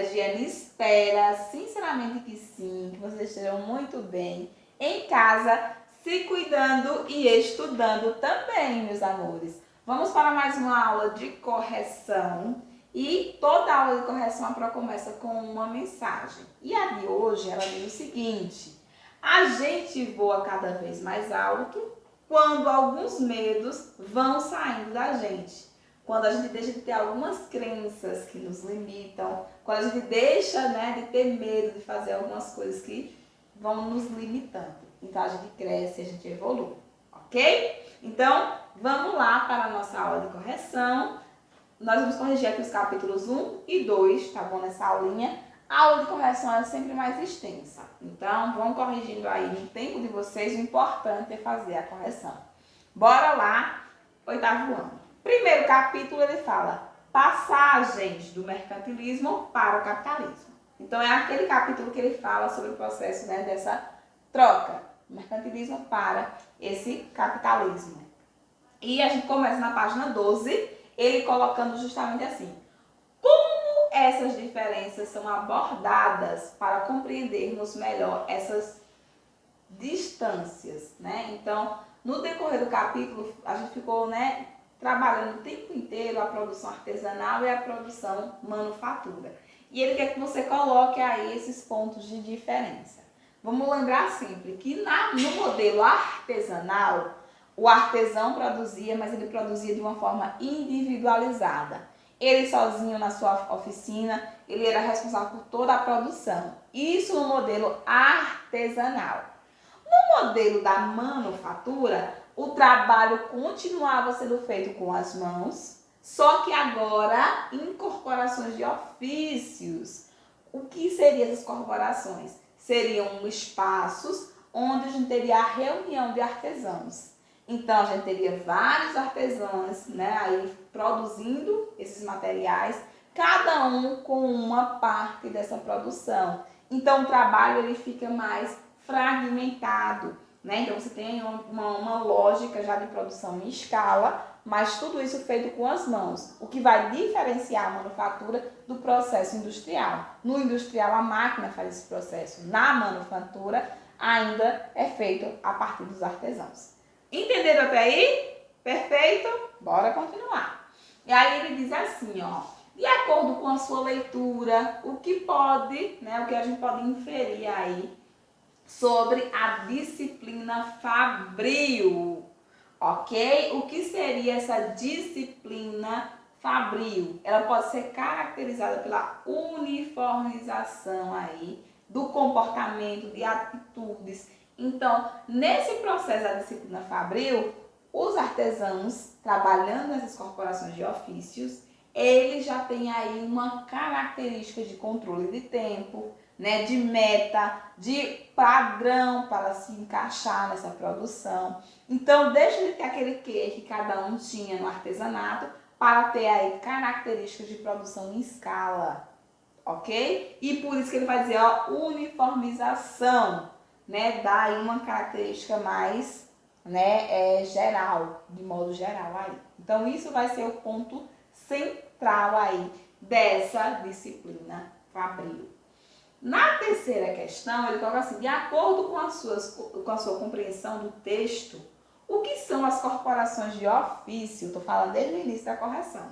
Regiane espera, sinceramente que sim, que vocês estejam muito bem em casa, se cuidando e estudando também, meus amores. Vamos para mais uma aula de correção e toda aula de correção a Pro começa com uma mensagem. E a de hoje, ela diz o seguinte: a gente voa cada vez mais alto quando alguns medos vão saindo da gente. Quando a gente deixa de ter algumas crenças que nos limitam, quando a gente deixa, de ter medo de fazer algumas coisas que vão nos limitando. Então a gente cresce, a gente evolui, ok? Então vamos lá para a nossa aula de correção. Nós vamos corrigir aqui os capítulos 1 e 2, tá bom? Nessa aulinha. A aula de correção é sempre mais extensa. Então vão corrigindo aí no tempo de vocês, o importante é fazer a correção. Bora lá, oitavo ano. Primeiro capítulo ele fala passagens do mercantilismo para o capitalismo. Então é aquele capítulo que ele fala sobre o processo dessa troca, do mercantilismo para esse capitalismo. E a gente começa na página 12, ele colocando justamente assim: como essas diferenças são abordadas para compreendermos melhor essas distâncias, Então, no decorrer do capítulo, a gente ficou, trabalhando o tempo inteiro a produção artesanal e a produção manufatura. E ele quer que você coloque aí esses pontos de diferença. Vamos lembrar sempre que no modelo artesanal, o artesão produzia, mas ele produzia de uma forma individualizada. Ele sozinho na sua oficina, ele era responsável por toda a produção. Isso no modelo artesanal. No modelo da manufatura, o trabalho continuava sendo feito com as mãos, só que agora em corporações de ofícios. O que seriam essas corporações? Seriam espaços onde a gente teria a reunião de artesãos. Então, a gente teria vários artesãos, aí produzindo esses materiais, cada um com uma parte dessa produção. Então, o trabalho ele fica mais fragmentado, Então, você tem uma lógica já de produção em escala, mas tudo isso feito com as mãos, o que vai diferenciar a manufatura do processo industrial. No industrial, a máquina faz esse processo. Na manufatura, ainda é feito a partir dos artesãos. Entenderam até aí? Perfeito? Bora continuar. E aí ele diz assim, de acordo com a sua leitura, o que a gente pode inferir aí sobre a disciplina fabril, ok? O que seria essa disciplina fabril? Ela pode ser caracterizada pela uniformização aí do comportamento, de atitudes. Então, nesse processo da disciplina fabril, os artesãos trabalhando nessas corporações de ofícios, eles já têm aí uma característica de controle de tempo, de meta, de padrão para se encaixar nessa produção. Então, deixa de ter aquele que cada um tinha no artesanato para ter aí características de produção em escala, ok? E por isso que ele vai dizer, uniformização, dá aí uma característica mais, geral, de modo geral aí. Então, isso vai ser o ponto central aí dessa disciplina fabril. Na terceira questão, ele coloca assim: de acordo com a sua compreensão do texto, o que são as corporações de ofício? Estou falando desde o início da correção,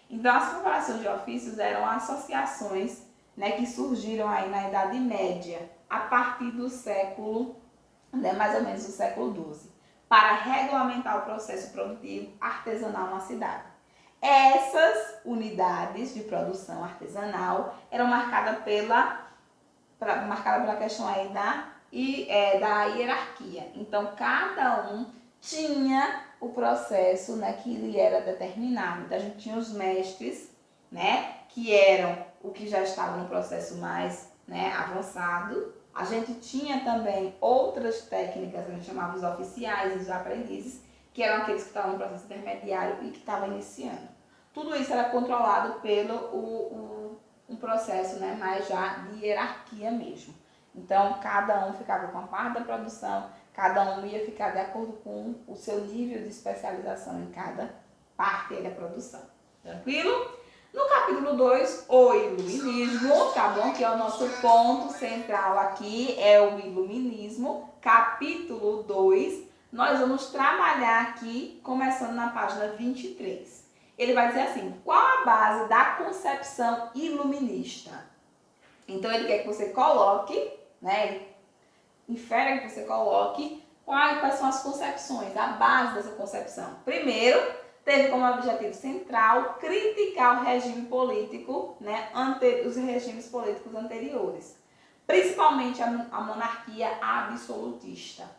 Então, as corporações de ofícios eram associações, que surgiram aí na Idade Média, a partir do século, mais ou menos do século XII, para regulamentar o processo produtivo artesanal na cidade. Essas unidades de produção artesanal eram marcadas pela questão aí da hierarquia. Então, cada um tinha o processo, que lhe era determinado. Então, a gente tinha os mestres, que eram o que já estava no processo mais, avançado. A gente tinha também outras técnicas, a gente chamava os oficiais, os aprendizes, que eram aqueles que estavam no processo intermediário e que estavam iniciando. Tudo isso era controlado pelo um processo, mais já de hierarquia mesmo. Então, cada um ficava com a parte da produção, cada um ia ficar de acordo com o seu nível de especialização em cada parte da produção. Tranquilo? No Capítulo 2, o iluminismo, tá bom? Que é o nosso ponto central aqui, é o iluminismo. Capítulo 2, nós vamos trabalhar aqui, começando na página 23. Ele vai dizer assim, qual a base da concepção iluminista? Então, ele quer que você coloque, né? Ele infere que você coloque quais são as concepções, a base dessa concepção. Primeiro, teve como objetivo central criticar o regime político, né, os regimes políticos anteriores, principalmente a monarquia absolutista.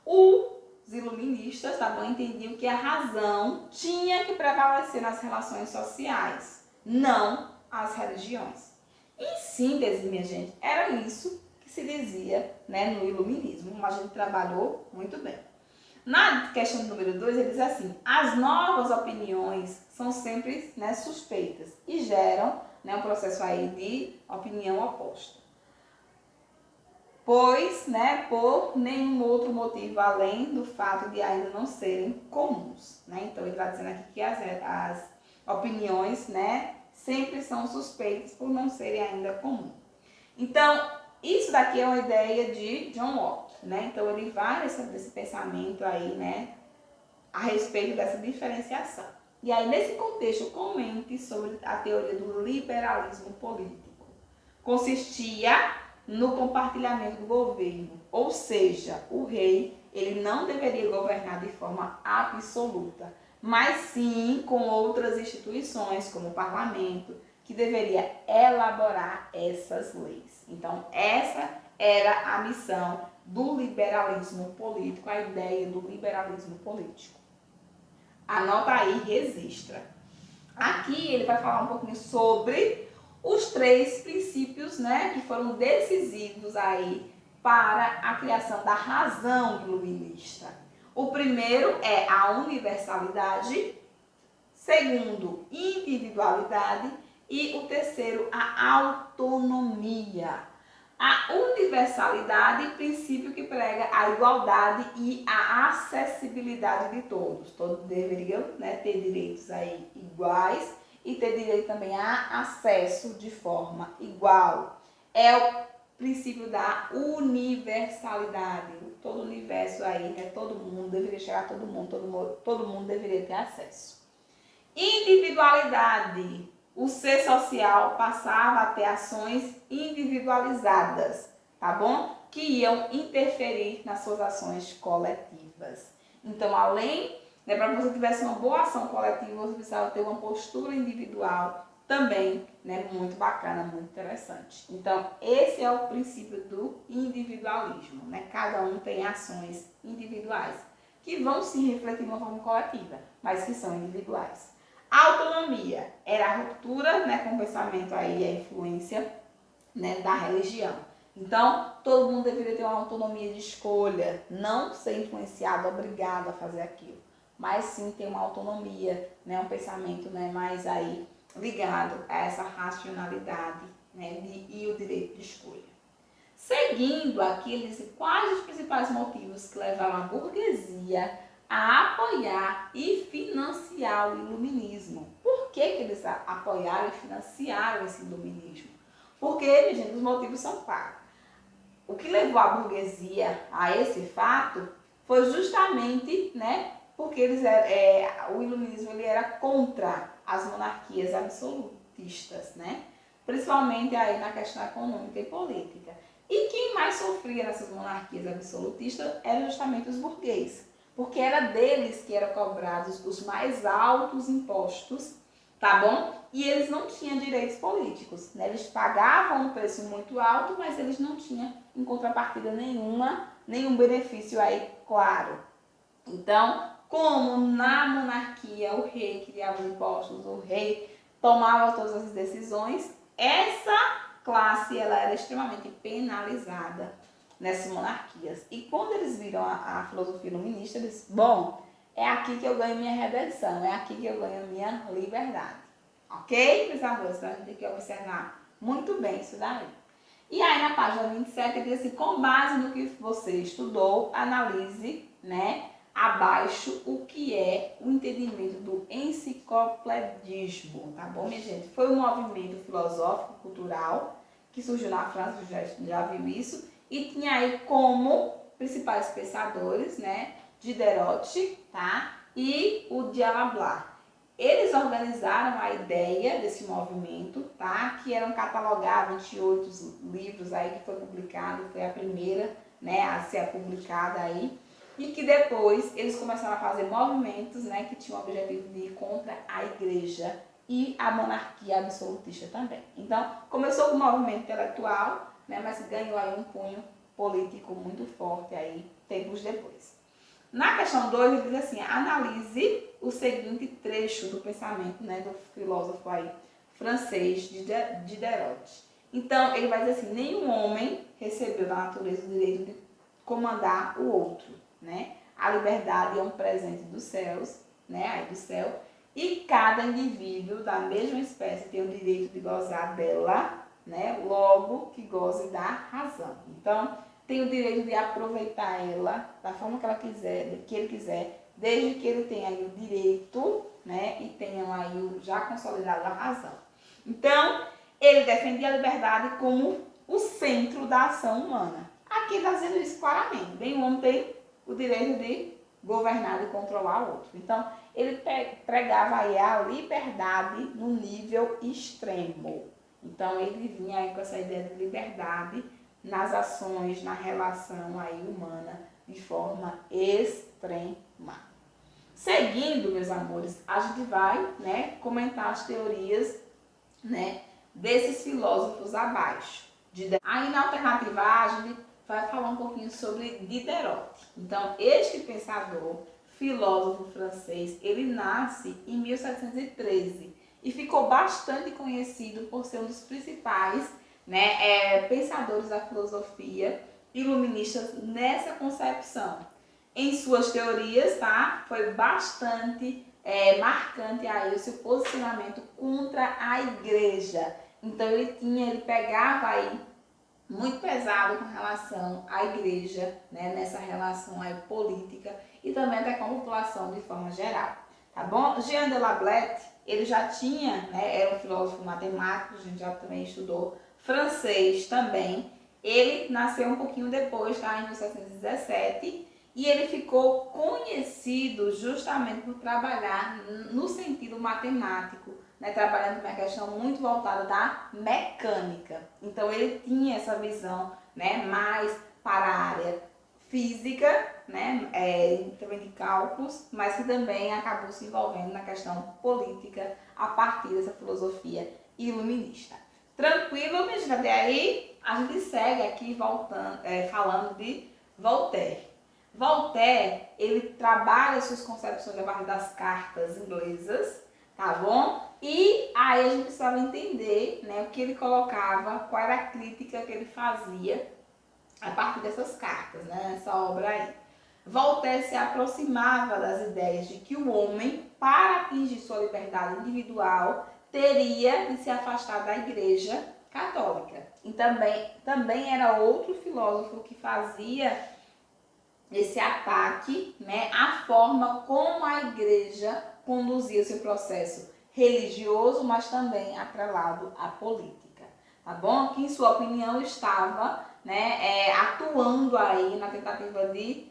Os iluministas, tá bom, entendiam que a razão tinha que prevalecer nas relações sociais, não as religiões. Em síntese, minha gente, era isso que se dizia, né, no iluminismo, como a gente trabalhou muito bem. Na questão número 2, ele diz assim, as novas opiniões são sempre, né, suspeitas e geram, né, um processo aí de opinião oposta. Pois, né, por nenhum outro motivo além do fato de ainda não serem comuns, né? Então, ele está dizendo aqui que as opiniões, né, sempre são suspeitas por não serem ainda comuns. Então, isso daqui é uma ideia de John Locke, né? Então, ele vai desse pensamento aí, né, a respeito dessa diferenciação. E aí, nesse contexto, comente sobre a teoria do liberalismo político. Consistia no compartilhamento do governo, ou seja, o rei, ele não deveria governar de forma absoluta, mas sim com outras instituições, como o parlamento, que deveria elaborar essas leis. Então, essa era a missão do liberalismo político, a ideia do liberalismo político. Anota aí, registra. Aqui ele vai falar um pouquinho sobre os 3 princípios, né, que foram decisivos aí para a criação da razão iluminista. O primeiro é a universalidade, segundo, individualidade e o terceiro, a autonomia. A universalidade, princípio que prega a igualdade e a acessibilidade de todos. Todos deveriam, né, ter direitos aí iguais e ter direito também a acesso de forma igual. É o princípio da universalidade. Todo o universo aí, né, todo mundo deveria chegar a todo mundo deveria ter acesso. Individualidade. O ser social passava a ter ações individualizadas, tá bom? Que iam interferir nas suas ações coletivas. Então, além, né, para que você tivesse uma boa ação coletiva, você precisava ter uma postura individual também, né, muito bacana, muito interessante. Então, esse é o princípio do individualismo, né? Cada um tem ações individuais que vão se refletir de uma forma coletiva, mas que são individuais. A autonomia era a ruptura, né, com o pensamento aí, a influência, né, da religião. Então, todo mundo deveria ter uma autonomia de escolha, não ser influenciado, obrigado a fazer aquilo, mas sim ter uma autonomia, né, um pensamento, né, mais aí ligado a essa racionalidade, né, e o direito de escolha. Seguindo aqui, ele diz quais os principais motivos que levaram a burguesia a apoiar e financiar o iluminismo. Por que eles apoiaram e financiaram esse iluminismo? Porque, minha gente, os motivos são claros. O que levou a burguesia a esse fato foi justamente, né, porque o iluminismo ele era contra as monarquias absolutistas, né? Principalmente aí na questão econômica e política. E quem mais sofria nessas monarquias absolutistas eram justamente os burgueses, porque era deles que eram cobrados os mais altos impostos, tá bom? E eles não tinham direitos políticos, né? Eles pagavam um preço muito alto, mas eles não tinham, em contrapartida nenhum benefício aí, claro. Então, como na monarquia o rei criava os impostos, o rei tomava todas as decisões, essa classe ela era extremamente penalizada nessas monarquias. E quando eles viram a filosofia iluminista, eles disseram, bom, é aqui que eu ganho minha redenção, é aqui que eu ganho minha liberdade. Ok, meus amores? Então a gente tem que observar muito bem isso daí. E aí na página 27 ele diz assim, com base no que você estudou, analise, né, abaixo o que é o entendimento do enciclopedismo, tá bom, minha gente? Foi um movimento filosófico, cultural, que surgiu na França, já viu isso, e tinha aí como principais pensadores, né, Diderot, tá? E o D'Alembert. Eles organizaram a ideia desse movimento, tá? Que eram catalogar 28 livros aí que foi publicado, foi a primeira, né, a ser publicada aí, e que depois eles começaram a fazer movimentos, né, que tinham o objetivo de ir contra a igreja e a monarquia absolutista também. Então, começou com um movimento intelectual, né, mas ganhou aí um cunho político muito forte aí, tempos depois. Na questão 2, ele diz assim, analise o seguinte trecho do pensamento, né, do filósofo aí francês Diderot. Então, ele vai dizer assim, nenhum homem recebeu da natureza o direito de comandar o outro, né? A liberdade é um presente dos céus, né, aí do céu, e cada indivíduo da mesma espécie tem o direito de gozar dela, né, logo que goze da razão. Então, tem o direito de aproveitar ela da forma que ela quiser, que ele quiser, desde que ele tenha aí o direito, né, e tenha aí o já consolidado a razão. Então, ele defendia a liberdade como o centro da ação humana. Aqui está dizendo isso claramente. Bem, o homem tem o direito de governar e controlar o outro. Então, ele pregava aí a liberdade no nível extremo. Então, ele vinha aí com essa ideia de liberdade nas ações, na relação aí humana, de forma extrema. Seguindo, meus amores, a gente vai, né, comentar as teorias, né, desses filósofos abaixo. Aí na alternativa A, a gente vai falar um pouquinho sobre Diderot. Então, este pensador, filósofo francês, ele nasce em 1713 e ficou bastante conhecido por ser um dos principais, né, pensadores da filosofia iluministas nessa concepção. Em suas teorias, tá, foi bastante marcante aí o seu posicionamento contra a igreja. Então ele pegava aí muito pesado com relação à igreja, né, nessa relação aí política e também até com a população de forma geral, tá bom? Jean de Lamblette, ele já tinha, né, era um filósofo matemático, a gente já também estudou, francês também. Ele nasceu um pouquinho depois, tá, em 1717, e ele ficou conhecido justamente por trabalhar no sentido matemático, né, trabalhando com uma questão muito voltada da mecânica. Então ele tinha essa visão, né, mais para a área física, né, também de cálculos, mas que também acabou se envolvendo na questão política a partir dessa filosofia iluminista. Tranquilo, minha gente? Até aí a gente segue aqui voltando, falando de Voltaire. Voltaire, ele trabalha suas concepções a partir das cartas inglesas, tá bom? E aí a gente precisava entender, né, o que ele colocava, qual era a crítica que ele fazia a partir dessas cartas, né, nessa obra aí. Voltaire se aproximava das ideias de que o homem, para atingir sua liberdade individual, teria de se afastar da Igreja Católica. E também era outro filósofo que fazia esse ataque, né, à forma como a Igreja conduzia seu processo religioso, mas também atrelado à política, tá bom? Que em sua opinião estava, né, atuando aí na tentativa de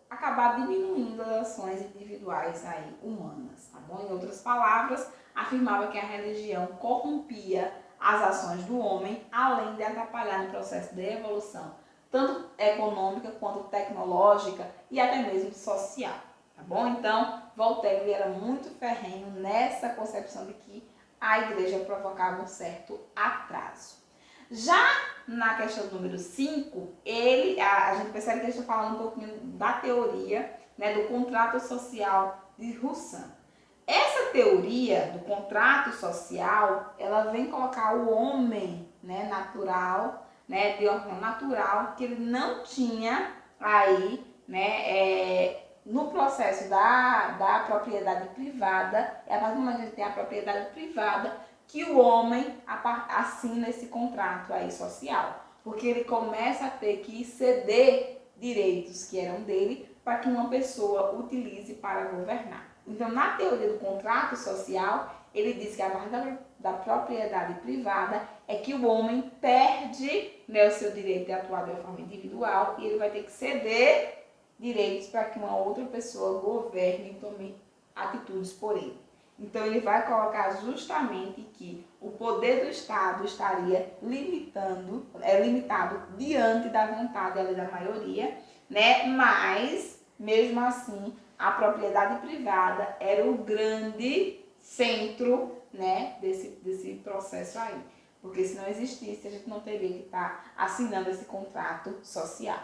acabar diminuindo as ações individuais aí humanas, tá bom? Em outras palavras, afirmava que a religião corrompia as ações do homem, além de atrapalhar no processo de evolução, tanto econômica quanto tecnológica e até mesmo social, tá bom? Então, Voltaire era muito ferrenho nessa concepção de que a igreja provocava um certo atraso. Já na questão número 5, a gente percebe que ele está falando um pouquinho da teoria, né, do contrato social de Rousseau. Essa teoria do contrato social, ela vem colocar o homem, né, natural, né, de ordem natural, que ele não tinha aí, né, no processo da propriedade privada, a partir do momento que ele tem a propriedade privada, que o homem assina esse contrato aí social, porque ele começa a ter que ceder direitos que eram dele para que uma pessoa utilize para governar. Então, na teoria do contrato social, ele diz que a partir da propriedade privada é que o homem perde, né, o seu direito de atuar de uma forma individual e ele vai ter que ceder direitos para que uma outra pessoa governe e tome atitudes por ele. Então, ele vai colocar justamente que o poder do Estado estaria limitado diante da vontade ali da maioria, né? Mas, mesmo assim, a propriedade privada era o grande centro, né, desse processo aí. Porque se não existisse, a gente não teria que estar assinando esse contrato social.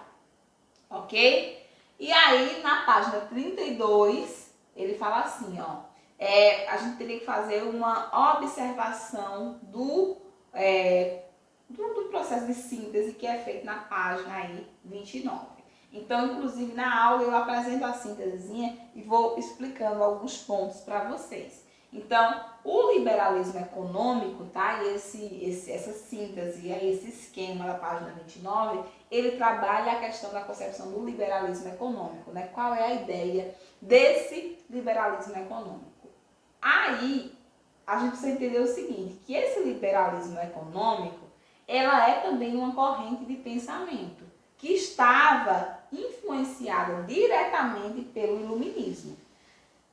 Ok? E aí, na página 32, ele fala assim, ó. A gente teria que fazer uma observação do processo de síntese que é feito na página aí 29. Então, inclusive, na aula eu apresento a síntesezinha e vou explicando alguns pontos para vocês. Então, o liberalismo econômico, tá? E essa síntese, esse esquema da página 29, ele trabalha a questão da concepção do liberalismo econômico, né? Qual é a ideia desse liberalismo econômico? Aí, a gente precisa entender o seguinte, que esse liberalismo econômico, ela é também uma corrente de pensamento que estava influenciada diretamente pelo iluminismo.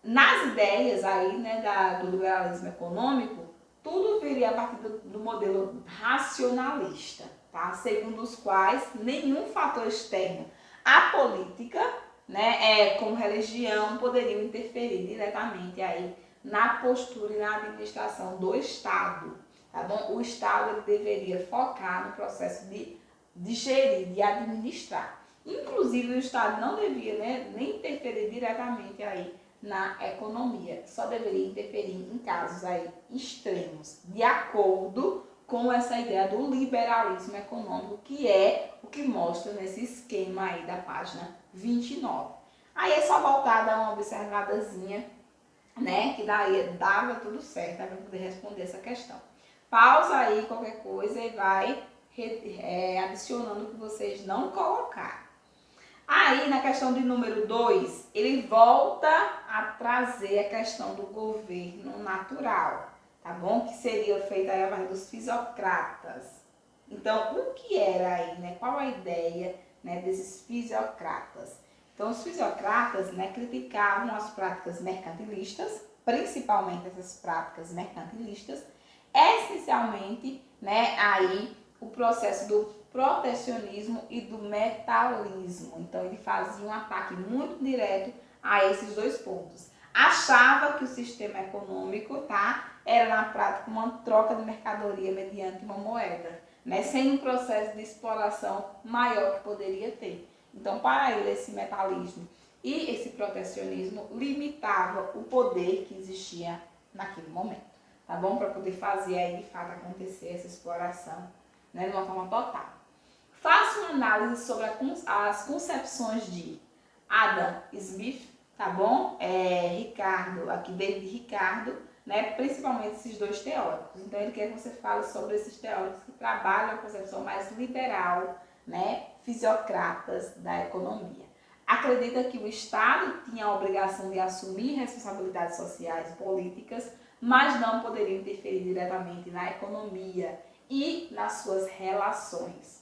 Nas ideias aí, né, do liberalismo econômico, tudo viria a partir do modelo racionalista, tá? Segundo os quais nenhum fator externo à política, né, como religião, poderiam interferir diretamente aí na postura e na administração do Estado, tá bom? O Estado ele deveria focar no processo de gerir, de administrar. Inclusive, o Estado não devia, né, nem interferir diretamente aí na economia, só deveria interferir em casos aí extremos, de acordo com essa ideia do liberalismo econômico, que é o que mostra nesse esquema aí da página 29. Aí é só voltar a dar uma observadazinha, né, que daí dava tudo certo, para poder responder essa questão. Pausa aí qualquer coisa e vai adicionando o que vocês não colocaram. Aí, na questão de número 2, ele volta a trazer a questão do governo natural, tá bom? Que seria feita aí a partir dos fisiocratas. Então, o que era aí, né? Qual a ideia, né, desses fisiocratas? Então, os fisiocratas, né, criticavam as práticas mercantilistas, principalmente essas práticas mercantilistas, essencialmente, né, aí o processo do protecionismo e do metalismo. Então, ele fazia um ataque muito direto a esses dois pontos. Achava que o sistema econômico, tá, era na prática uma troca de mercadoria mediante uma moeda, né, sem um processo de exploração maior que poderia ter. Então, para ele, esse metalismo e esse protecionismo limitava o poder que existia naquele momento, tá bom? Para poder fazer aí, de fato, acontecer essa exploração, né, de uma forma total. Faça uma análise sobre as concepções de Adam Smith, tá bom? Ricardo, aqui David Ricardo, né? Principalmente esses dois teóricos. Então, ele quer que você fale sobre esses teóricos que trabalham a concepção mais liberal, né? Fisiocratas da economia. Acredita que o Estado tinha a obrigação de assumir responsabilidades sociais e políticas, mas não poderia interferir diretamente na economia e nas suas relações.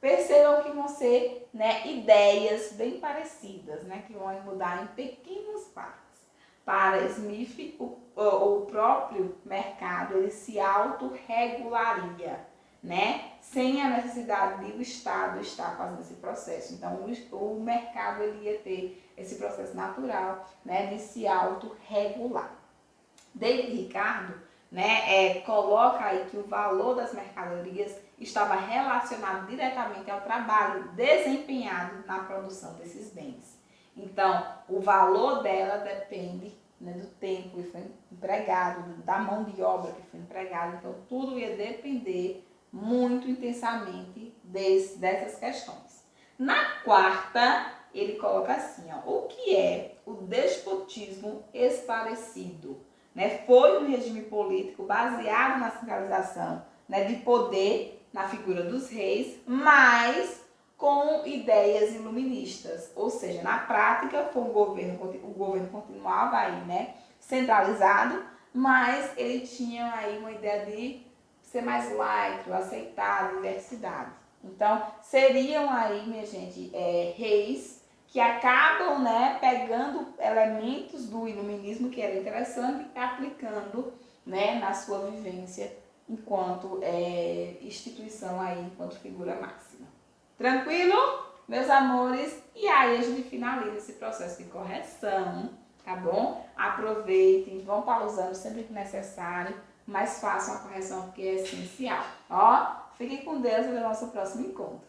Percebam que vão ser, né, ideias bem parecidas, né, que vão mudar em pequenas partes. Para Smith, o próprio mercado ele se autorregularia, né, sem a necessidade de o Estado estar fazendo esse processo. Então, o mercado ele ia ter esse processo natural, né, de se autorregular. David Ricardo, né, coloca aí que o valor das mercadorias estava relacionado diretamente ao trabalho desempenhado na produção desses bens. Então, o valor dela depende, né, do tempo que foi empregado, da mão de obra que foi empregada. Então, tudo ia depender muito intensamente dessas questões. Na quarta, ele coloca assim, ó, o que é o despotismo esclarecido? Né? Foi um regime político baseado na centralização, né, de poder na figura dos reis, mas com ideias iluministas, ou seja, na prática o governo continuava aí, né, centralizado, mas ele tinha aí uma ideia de ser mais laico, aceitar a diversidade. Então, seriam aí, minha gente, reis que acabam, né, pegando elementos do iluminismo que era interessante e aplicando, né, na sua vivência enquanto instituição aí, enquanto figura máxima. Tranquilo, meus amores? E aí a gente finaliza esse processo de correção, tá bom? Aproveitem, vão pausando sempre que necessário, mas façam a correção porque é essencial. Ó, fiquem com Deus e até o nosso próximo encontro.